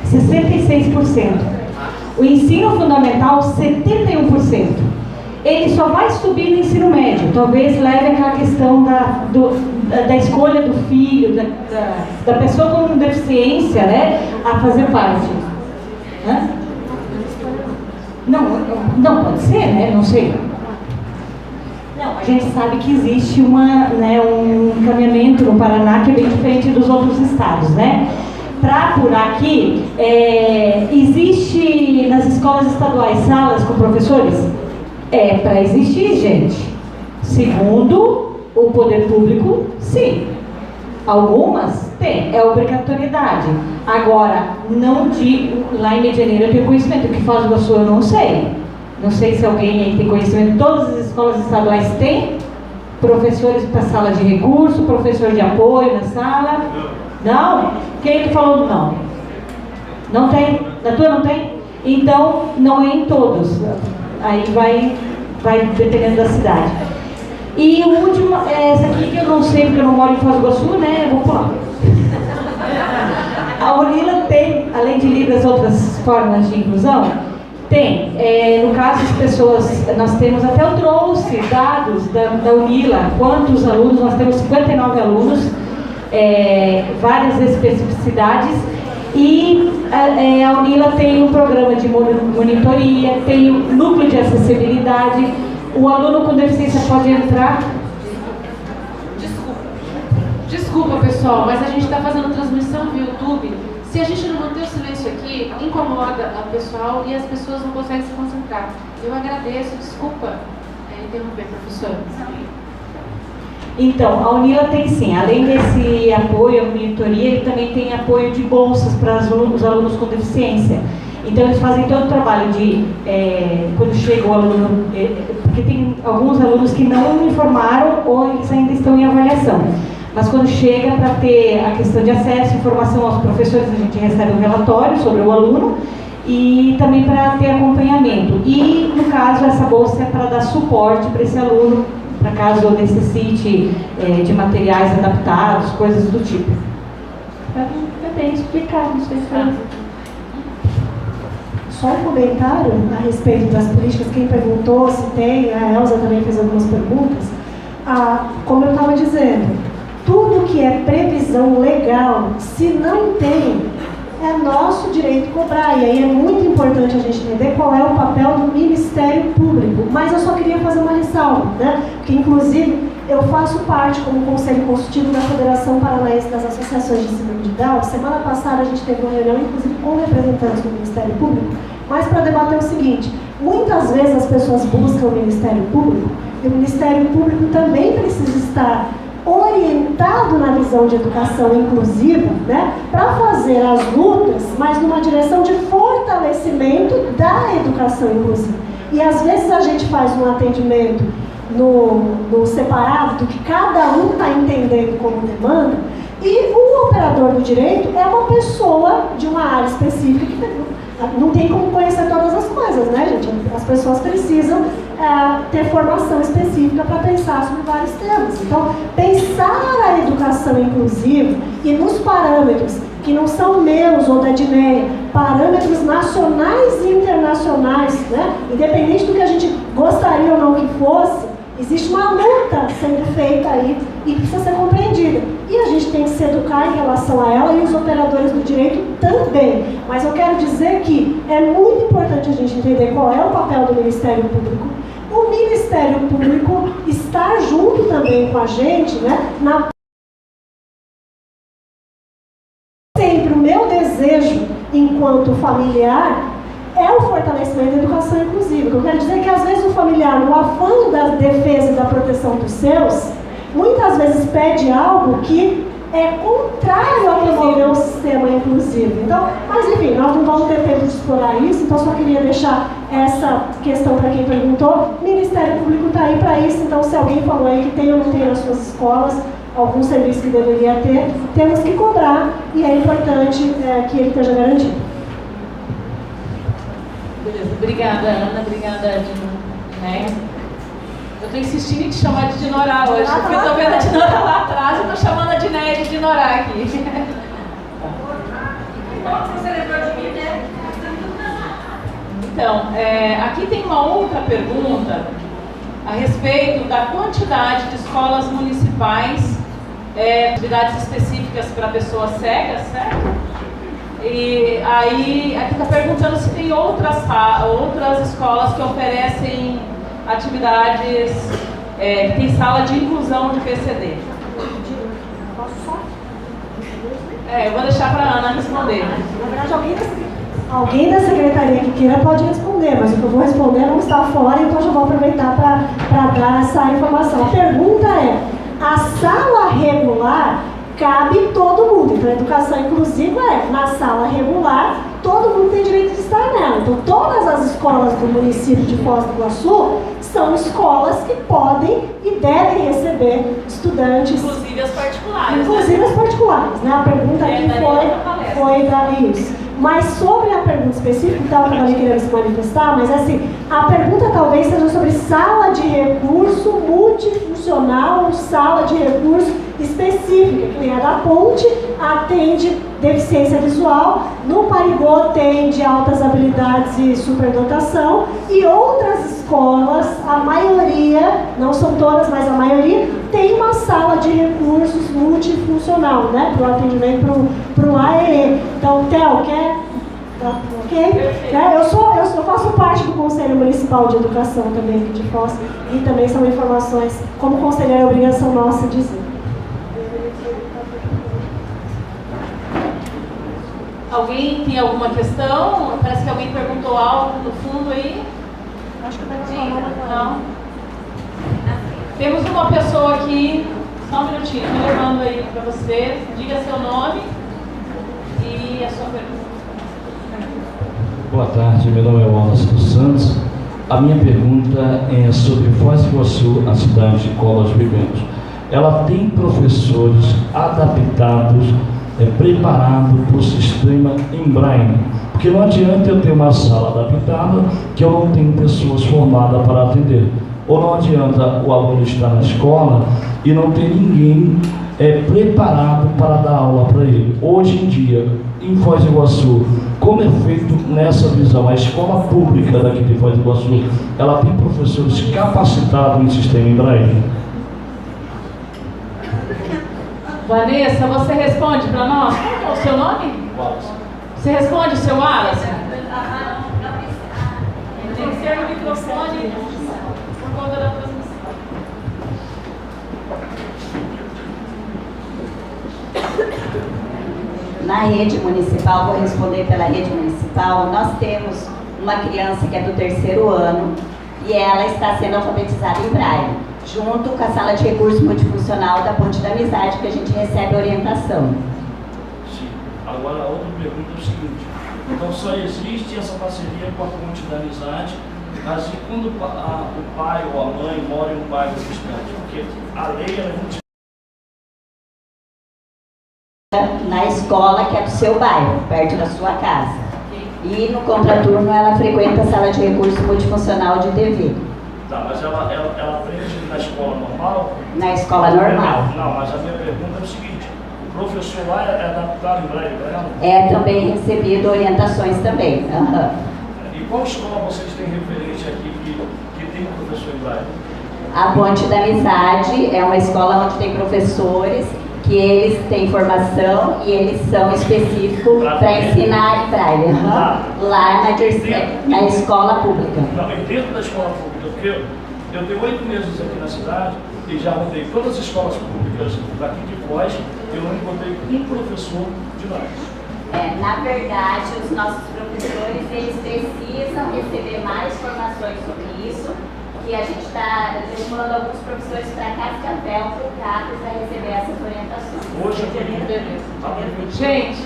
66%. O ensino fundamental, 71%. Ele só vai subir no ensino médio, talvez leve aquela questão da escolha do filho, da pessoa com deficiência, né, a fazer parte. Hã? Não pode ser, né? Não sei. Não, a gente sabe que existe um encaminhamento no Paraná que é bem diferente dos outros estados, né? Para apurar aqui, existe nas escolas estaduais salas com professores? Para existir, gente. Segundo o poder público, sim. Algumas tem, é obrigatoriedade. Agora, não digo, lá em Medianeira eu tenho conhecimento, o que faz o Iguaçu eu não sei. Não sei se alguém aí tem conhecimento. Todas as escolas estaduais têm professores para sala de recurso, professor de apoio na sala. Não? Quem que falou não? Não tem? Na tua não tem? Então, não é em todos. Aí vai dependendo da cidade. E o último, essa aqui que eu não sei porque eu não moro em Foz do Iguaçu, né? Eu vou pular. A Unila tem, além de Libras, outras formas de inclusão? Tem. No caso, as pessoas, nós temos, até eu trouxe dados da Unila, quantos alunos, nós temos 59 alunos, várias especificidades, e a Unila tem um programa de monitoria, tem um núcleo de acessibilidade. O aluno com deficiência pode entrar. Desculpa pessoal, mas a gente está fazendo transmissão via YouTube. Se a gente não manter o silêncio aqui, incomoda o pessoal e as pessoas não conseguem se concentrar. Eu agradeço, desculpa interromper, professora. Então, a Unila tem sim, além desse apoio à monitoria, ele também tem apoio de bolsas para os alunos com deficiência. Então, eles fazem todo o trabalho de, quando chega o aluno, porque tem alguns alunos que não informaram ou eles ainda estão em avaliação. Mas quando chega, para ter a questão de acesso, informação aos professores, a gente recebe um relatório sobre o aluno e também para ter acompanhamento. E, no caso, essa bolsa é para dar suporte para esse aluno, para caso necessite de materiais adaptados, coisas do tipo. É bem explicado, não sei se Só um comentário a respeito das políticas, quem perguntou se tem, a Elza também fez algumas perguntas. Como eu estava dizendo, tudo que é previsão legal, se não tem é nosso direito cobrar. E aí é muito importante a gente entender qual é o papel do Ministério Público. Mas eu só queria fazer uma ressalva, né? Porque, inclusive, eu faço parte como Conselho Consultivo da Federação Paranaense das Associações de Ensino Mundial. Semana passada a gente teve uma reunião, inclusive, com representantes do Ministério Público, mas para debater o seguinte: muitas vezes as pessoas buscam o Ministério Público, e o Ministério Público também precisa estar orientado na visão de educação inclusiva, né, para fazer as lutas, mas numa direção de fortalecimento da educação inclusiva. E às vezes a gente faz um atendimento no separado do que cada um está entendendo como demanda, e o operador do direito é uma pessoa de uma área específica que não tem como conhecer todas as coisas, né, gente? As pessoas precisam ter formação específica para pensar sobre vários temas. Então, pensar a educação inclusiva e nos parâmetros que não são meus ou da DINEA, parâmetros nacionais e internacionais, né? Independente do que a gente gostaria ou não que fosse, existe uma luta sendo feita aí e precisa ser compreendida. E a gente tem que se educar em relação a ela, e os operadores do direito também. Mas eu quero dizer que é muito importante a gente entender qual é o papel do Ministério Público. O Ministério Público está junto também com a gente, né, sempre o meu desejo, enquanto familiar, é o fortalecimento da educação inclusiva. Eu quero dizer que, às vezes, o familiar, no afã da defesa e da proteção dos seus, muitas vezes pede algo que é contrário a promover um sistema inclusivo. Então, mas enfim, nós não vamos ter tempo de explorar isso, então só queria deixar essa questão para quem perguntou. O Ministério Público está aí para isso, então se alguém falou aí que tem ou não tem nas suas escolas algum serviço que deveria ter, temos que cobrar, e é importante que ele esteja garantido. Beleza, obrigada, Ana, obrigada, Dino. Eu estou insistindo em te chamar de Dinorá hoje, porque eu estou vendo a Dinorá lá atrás e estou chamando a Dinéia de Dinorá aqui. Então, aqui tem uma outra pergunta a respeito da quantidade de escolas municipais, atividades específicas para pessoas cegas, certo? E aí, aqui está perguntando se tem outras escolas que oferecem atividades, que tem sala de inclusão de PCD. Eu vou deixar para a Ana responder. Na verdade, alguém da secretaria que queira pode responder, mas o que eu vou responder não está fora, então já vou aproveitar para dar essa informação. A pergunta é: a sala regular cabe todo mundo? Então, a educação inclusiva na sala regular, todo mundo tem direito de estar nela. Então, todas as escolas do município de Foz do Iguaçu são escolas que podem e devem receber estudantes. Inclusive as particulares. Inclusive as particulares, né? A pergunta aqui foi da isso. Mas sobre a pergunta específica, então, eu estava querendo se manifestar, mas assim, a pergunta talvez seja sobre sala de recurso multifuncional ou sala de recurso específica, que nem a da Ponte atende deficiência visual, no Parigô tem de altas habilidades e superdotação, e outras escolas, a maioria, não são todas, mas a maioria, tem uma sala de recursos multifuncional, né, para o atendimento para o AEE. Então, Theo, quer? Tá, ok? Eu faço parte do Conselho Municipal de Educação também aqui de Foz, e também são informações, como conselheiro, é obrigação nossa dizer. Alguém tem alguma questão? Parece que alguém perguntou algo no fundo aí. Acho que não. Temos uma pessoa aqui, só um minutinho, estou levando aí para você. Diga seu nome e a sua pergunta. Boa tarde, meu nome é Wallace dos Santos. A minha pergunta é sobre Foz do Iguaçu, a cidade de Colas Vivemos. Ela tem professores adaptados, preparados para o sistema em braille. Porque não adianta eu ter uma sala adaptada que eu não tenho pessoas formadas para atender. Ou não adianta o aluno estar na escola e não ter ninguém preparado para dar aula para ele. Hoje em dia, em Foz do Iguaçu, como é feito nessa visão? A escola pública daqui de Foz do Iguaçu, ela tem professores capacitados em sistema em braille? Vanessa, você responde para nós? Qual é o seu nome? Wallace. Você responde, seu Wallace? Tem que ser no microfone por conta da transmissão. Na rede municipal, vou responder pela rede municipal, nós temos uma criança que é do 3º ano e ela está sendo alfabetizada em Braille, junto com a sala de recurso multifuncional da Ponte da Amizade, que a gente recebe orientação. Sim. Agora, a outra pergunta é o seguinte: então só existe essa parceria com a Ponte da Amizade, mas e quando o pai ou a mãe moram em um bairro distante? Porque a lei ela é muito na escola que é do seu bairro, perto da sua casa. E no contraturno ela frequenta a sala de recurso multifuncional de TV. Tá, mas ela aprende na escola normal? Na escola normal. Não, mas a minha pergunta é o seguinte: o professor lá é adaptado em Braille para ela? É também recebido orientações também. Uhum. E qual escola vocês têm referência aqui que tem professor em Braille? A Ponte da Amizade é uma escola onde tem professores que eles têm formação e eles são específicos para ensinar em Braille. Uhum. Lá na escola pública. Não, e dentro da escola pública, porque eu tenho 8 meses aqui na cidade e já rodei todas as escolas públicas daqui de Foz, eu não encontrei um professor de lá. Na verdade, os nossos professores, eles precisam receber mais informações sobre isso, e a gente está estimulando alguns professores para Cascavel, para o CAPES, para receber essas orientações. Hoje, gente,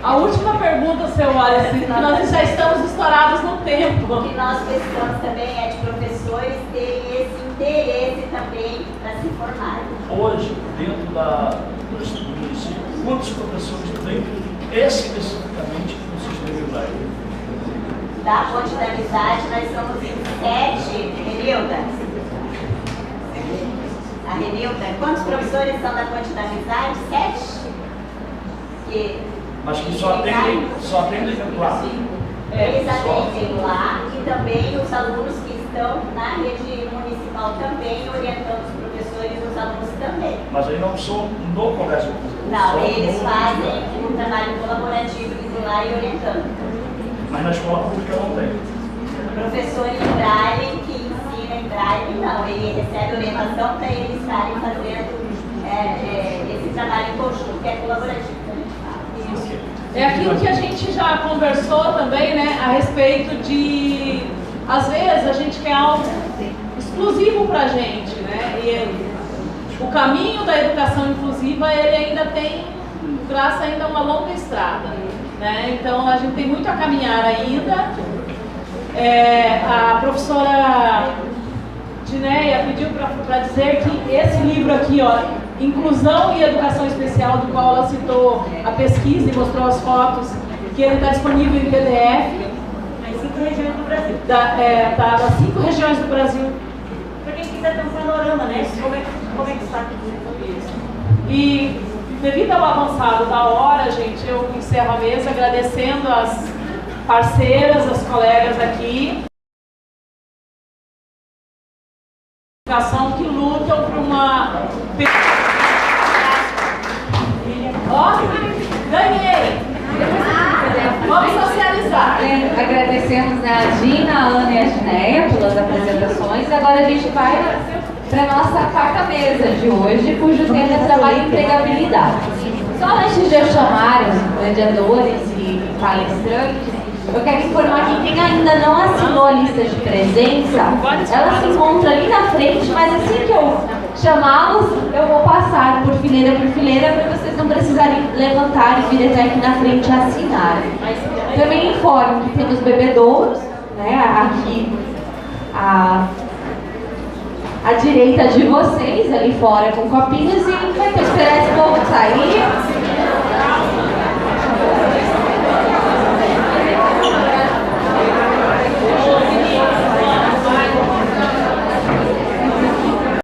a última pergunta, seu Wallace, nós já estamos estourados no tempo. O que nós precisamos também é de professores terem esse interesse também para se formarem. Hoje, dentro do município, quantos professores tem especificamente no sistema Braille? Da Ponte da Amizade, nós somos em 7, Renilda. A Renilda, quantos professores são da Ponte da Amizade? 7? Mas que só atendem lá. Eles atendem lá e também os alunos que estão na rede municipal também, orientando os professores e os alunos também. Mas aí não são no colégio? Não, eles fazem um trabalho colaborativo indo lá e orientando. Mas na escola pública não tem? Professor em Braille, que ensina em Braille, não. Ele recebe orientação para eles estarem fazendo esse trabalho em conjunto, que é colaborativo. É aquilo que a gente já conversou também, né, a respeito de, às vezes, a gente quer algo exclusivo para a gente, né, e o caminho da educação inclusiva, ele ainda traça ainda uma longa estrada, né, então a gente tem muito a caminhar ainda. A professora Dineia pediu para dizer que esse livro aqui, ó, Inclusão e Educação Especial, do qual ela citou a pesquisa e mostrou as fotos, que ele está disponível em PDF. Em 5 regiões do Brasil. Tá das 5 regiões do Brasil. Para quem quiser ter um panorama, né? Como é que está tudo isso. E devido ao avançado da hora, gente, eu encerro a mesa agradecendo as parceiras, as colegas aqui. Que lutam por uma... Ó, ganhei! Vamos socializar. Agradecemos a Dina, a Ana e a Gineia pelas apresentações. Agora a gente vai para a nossa quarta mesa de hoje, cujo tema é trabalho e empregabilidade. Só antes de eu chamar os mediadores e palestrantes, eu quero informar que quem ainda não assinou a lista de presença, ela se encontra ali na frente, mas assim que eu chamá-los, eu vou passar por fileira para vocês não precisarem levantar e vir até aqui na frente assinar. Também informo que temos bebedouros, né, aqui à direita de vocês, ali fora com copinhos, e vai ter que esperar esse povo sair.